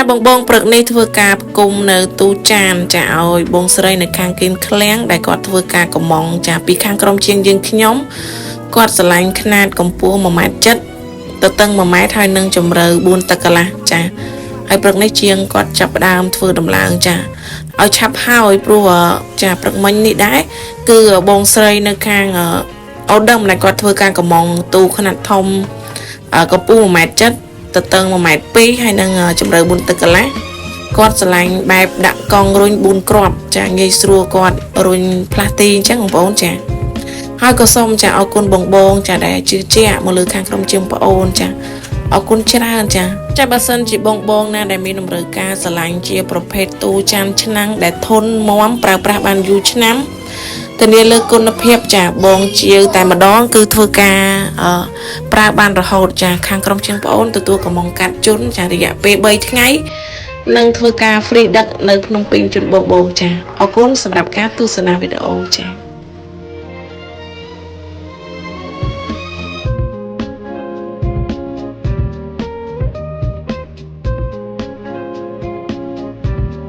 បងបងព្រឹកនេះធ្វើការគុំនៅទូចានចាឲ្យបងស្រីនៅខាងគៀនឃ្លាំងដែលគាត់ធ្វើការកំងចាពីខាងក្រុមជាងយើងខ្ញុំគាត់ឆ្លាញ់ຂະຫນាតកម្ពស់1.7 ម៉ែត្រទៅតឹង1 ម៉ែត្រហើយនឹងជម្រៅ4 តឹកកន្លះចាហើយព្រឹកនេះជាងគាត់ចាប់ផ្ដើមធ្វើដំឡើងចាឲ្យឆាប់ហើយព្រោះចាព្រឹកមិញនេះដែរគឺបងស្រីនៅខាងអូដើមដែលគាត់ធ្វើការកំងទូຂະຫນាតធំកម្ពស់1.7 ម៉ែត្រទៅតឹង1.2 ម៉ែត្រហើយនឹងជម្រៅ4 តឹកកន្លះគាត់ឆ្លាញ់បែបដាក់កង់រុញ4គ្រាប់ចាងាយស្រួលគាត់រុញផ្លាស់ទីអញ្ចឹងបងប្អូនចាហើយក៏សូមចាអរគុណបងចាដែលជឿជាក់មកលើខាងក្រុមជាងបងអូនចាអរគុណច្រើនចាបើសិនជាបងណាដែលមានតម្រូវការឆ្លាញ់ជាប្រភេទទូចានឆ្នាំងដែលធន់មាំប្រើប្រាស់បានយូរឆ្នាំធានាលើគុណភាពចាបងជាវតែម្ដងគឺធ្វើការប្រើបានរហូតចាខាងក្រុមជាងបងអូនទទួលកំងកាត់ជន់ចារយៈពេល3 ថ្ងៃនឹងធ្វើការ free ដឹកនៅភ្នំពេញជូនបងចាអរគុណសម្រាប់ការទស្សនាវីដេអូចា